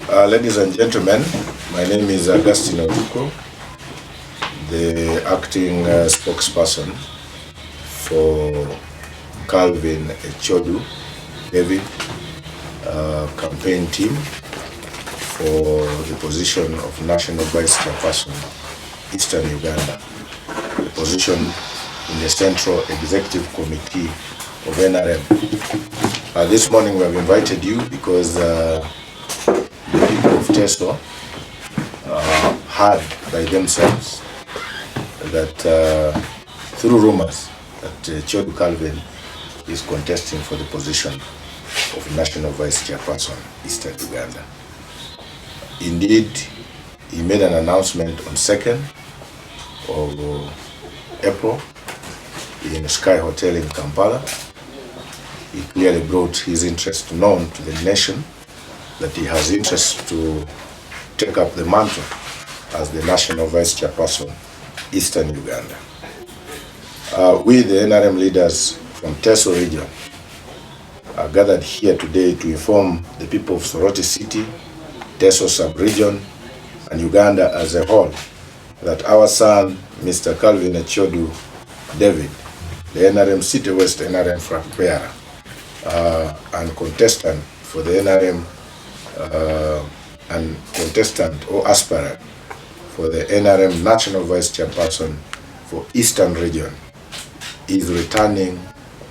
Ladies and gentlemen, my name is Augustine Oduko, the acting spokesperson for Calvin Echodu David campaign team for the position of National Vice Chairperson, Eastern Uganda, the position in the Central Executive Committee of NRM. This morning we have invited you because the people of teso heard by themselves that through rumors that Echodu Calvin is contesting for the position of National Vice Chairperson, Eastern Uganda. Indeed, he made an announcement on 2nd of April in Sky Hotel in Kampala. He clearly brought his interest known to the nation that he has interest to take up the mantle as the National Vice Chairperson, Eastern Uganda. We, the NRM leaders from teso region, are gathered here today to inform the people of Soroti City, teso sub-region, and Uganda as a whole that our son, Mr. Calvin Echodu David, the NRM City West NRM flag bearer and contestant for the NRM and contestant or aspirant for the NRM National Vice Chairperson for Eastern Region, is returning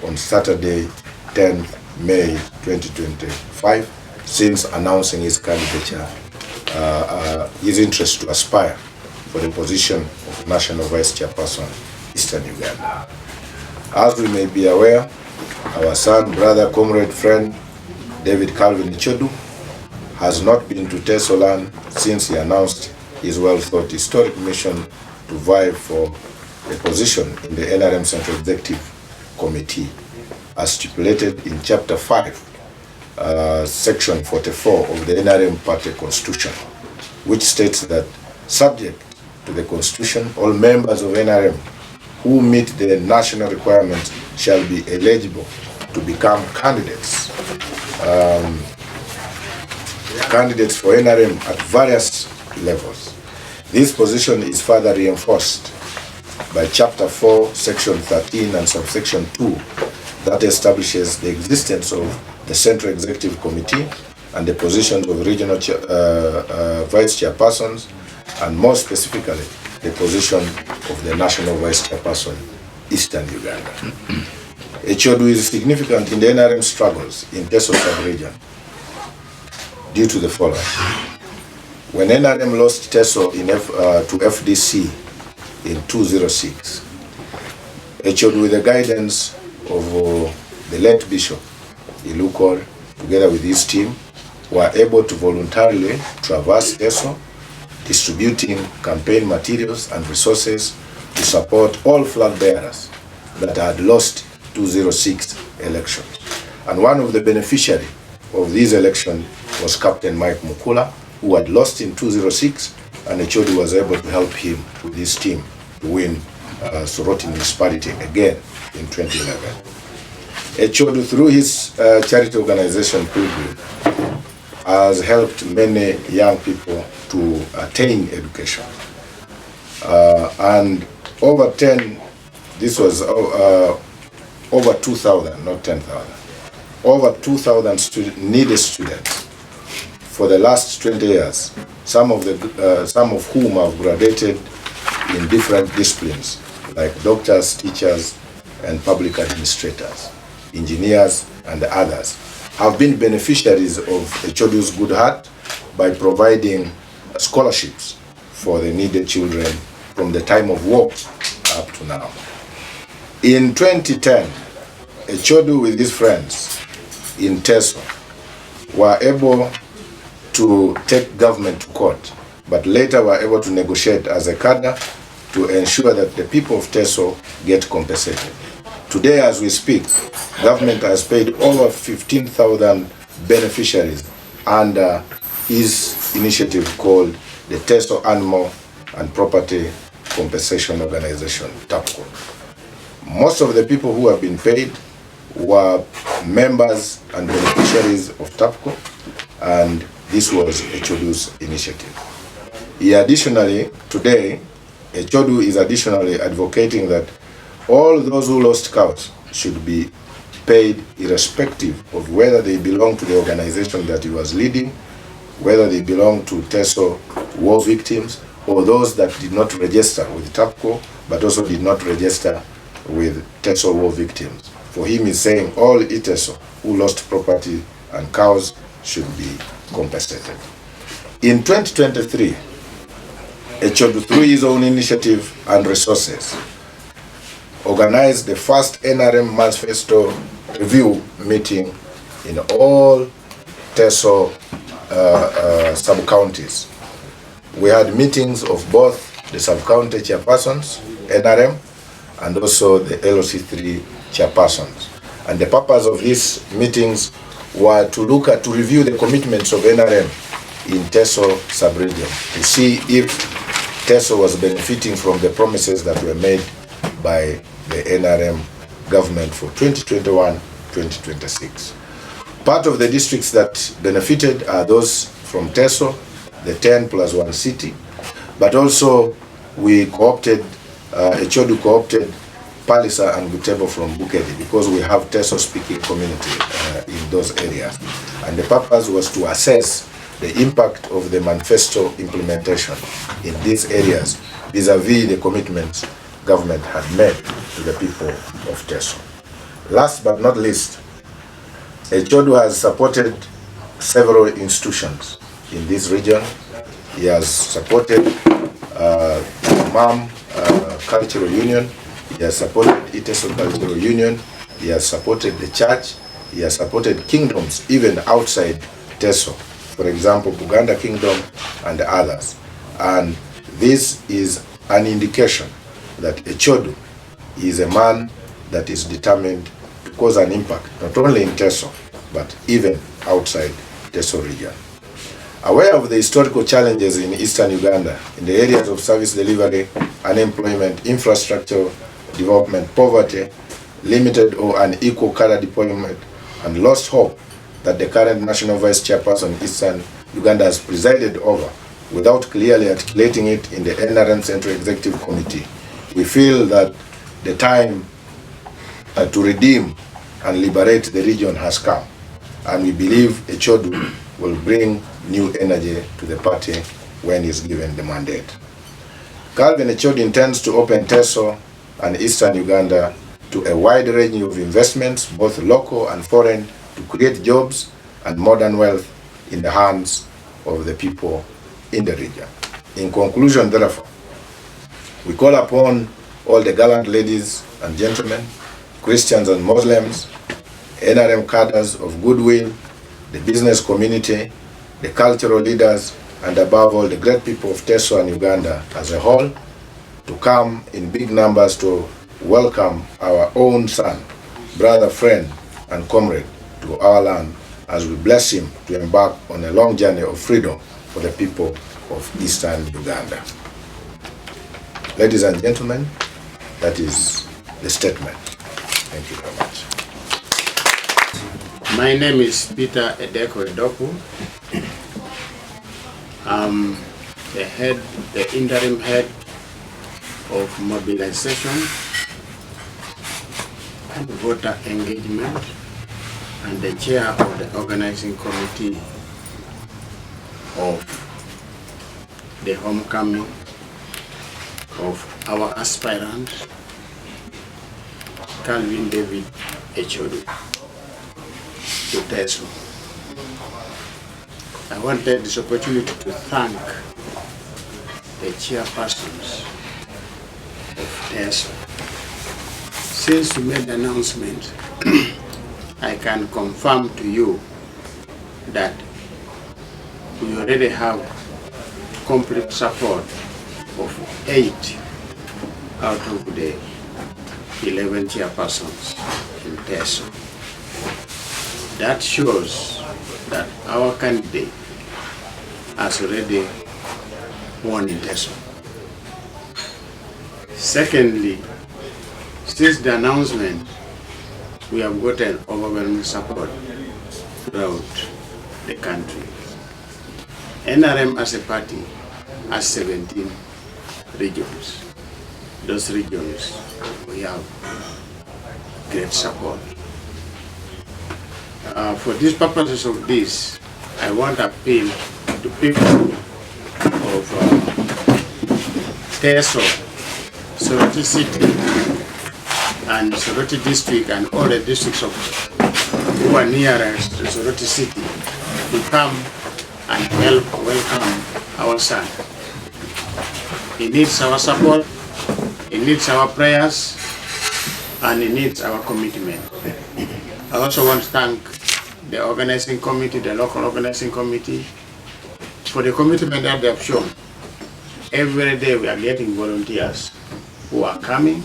on Saturday, 10th May 2025, since announcing his candidature, his interest to aspire for the position of National Vice Chairperson, Eastern Uganda. As we may be aware, our son, brother, comrade, friend, David Calvin Echodu, has not been to teso land since he announced his well-thought historic mission to vie for a position in the NRM Central Executive Committee, as stipulated in Chapter 5, Section 44 of the NRM Party Constitution, which states that, subject to the Constitution, all members of NRM who meet the national requirements shall be eligible to become candidates for NRM at various levels. This position is further reinforced by Chapter 4, Section 13 and Subsection 2 that establishes the existence of the Central Executive Committee and the positions of regional vice chairpersons, and more specifically, the position of the National Vice Chairperson, Eastern Uganda. Echodu is significant in the NRM struggles in teso sub-region due to the following. When NRM lost teso to FDC in 2006, Echodu, with the guidance of the late Bishop Ilukor, together with his team, were able to voluntarily traverse teso, distributing campaign materials and resources to support all flag bearers that had lost 2006 elections. And one of the beneficiaries of this election was Captain Mike Mukula, who had lost in 2006, and Echodu was able to help him with his team to win Soroti municipality again in 2011. Echodu, through his charity organization Pilgrim, has helped many young people to attain education. And over 2,000, not 10,000, over 2,000 needy students for the last 20 years, some of whom have graduated in different disciplines like doctors, teachers, and public administrators, engineers, and others, have been beneficiaries of Echodu's good heart by providing scholarships for the needy children from the time of war up to now. In 2010, Echodu with his friends in teso were able to take government to court, but later were able to negotiate as a cadre to ensure that the people of teso get compensated. Today, as we speak, government has paid over 15,000 beneficiaries under his initiative called the Teso Animal and Property Compensation Organization, TAPCO. Most of the people who have been paid were members and beneficiaries of TAPCO, and this was Echodu's initiative. Today, Echodu is additionally advocating that all those who lost cows should be paid irrespective of whether they belong to the organization that he was leading, whether they belong to teso war victims, or those that did not register with TAPCO, but also did not register with teso war victims. For him, he's saying all teso who lost property and cows should be compensated. In 2023, Echodu, through his own initiative and resources, organized the first NRM Manifesto Review meeting in all teso sub-counties. We had meetings of both the sub-county chairpersons, NRM, and also the LOC3 chairpersons. And the purpose of these meetings were to review the commitments of NRM in teso sub-region, to see if teso was benefiting from the promises that were made by the NRM government for 2021-2026. Part of the districts that benefited are those from teso, the 10 plus 1 city, but also we co-opted, Echodu co-opted Palisa and Butebo from Bukedi, because we have teso speaking community in those areas. And the purpose was to assess the impact of the manifesto implementation in these areas vis-a-vis the commitments government had made to the people of teso. Last but not least, Echodu has supported several institutions in this region. He has supported MAM Cultural Union, he has supported Iteso Cultural Union, he has supported the church, he has supported kingdoms even outside teso, for example, Buganda Kingdom and others. And this is an indication that Echodu is a man that is determined to cause an impact, not only in teso, but even outside teso region. Aware of the historical challenges in eastern Uganda in the areas of service delivery, unemployment, infrastructure development, poverty, limited or unequal cadre deployment, and lost hope that the current National Vice Chairperson Eastern Uganda has presided over without clearly articulating it in the NRM Central Executive Committee, we feel that the time to redeem and liberate the region has come, and we believe Echodu will bring new energy to the party when he's given the mandate. Calvin Echodu intends to open teso and eastern Uganda to a wide range of investments, both local and foreign, to create jobs and modern wealth in the hands of the people in the region. In conclusion, therefore, we call upon all the gallant ladies and gentlemen, Christians and Muslims, NRM cadres of goodwill, the business community, the cultural leaders, and above all the great people of teso and Uganda as a whole, to come in big numbers to welcome our own son, brother, friend, and comrade to our land as we bless him to embark on a long journey of freedom for the people of eastern Uganda. Ladies and gentlemen, that is the statement. Thank you very much. My name is Peter Echodu. I'm the interim head of mobilization and voter engagement, and the chair of the organizing committee of the homecoming of our aspirant, Calvin David Echodu, to teso. I wanted this opportunity to thank the chairpersons of teso. Since you made the announcement, I can confirm to you that we already have complete support of 8 out of the 11 chairpersons in teso. That shows that our candidate has already won in teso. Secondly, since the announcement, we have gotten overwhelming support throughout the country. NRM as a party has 17 regions. Those regions, we have great support. For these purposes of this, I want to appeal to people of Teso, Soroti City, and Soroti District, and all the districts who are nearest to Soroti City to come and help welcome our son. He needs our support, he needs our prayers, and he needs our commitment. I also want to thank the organizing committee, the local organizing committee, for the commitment that they have shown. Every day we are getting volunteers who are coming,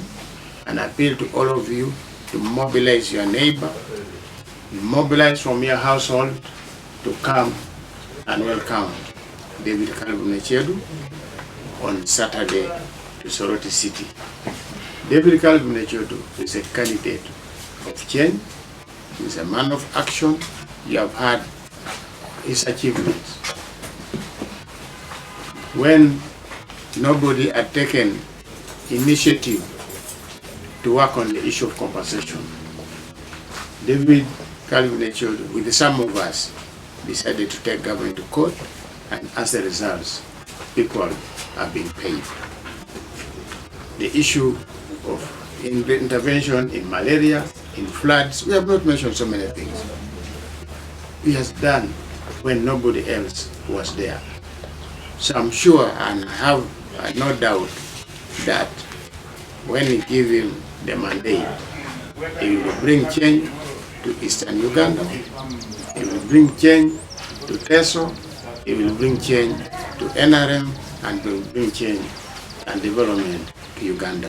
and I appeal to all of you to mobilize your neighbor, mobilize from your household to come and welcome David Echodu on Saturday to Soroti City. David Echodu is a candidate of change. He's a man of action. You have heard his achievements. When nobody had taken initiative to work on the issue of compensation, David Echodu, with some of us, decided to take government to court, and as a result, people are being paid. The issue of intervention in malaria, in floods, we have not mentioned so many things. He has done when nobody else was there. So I'm sure and have no doubt that when we give him the mandate, he will bring change to Eastern Uganda, he will bring change to Teso, he will bring change to NRM, and he will bring change and development to Uganda.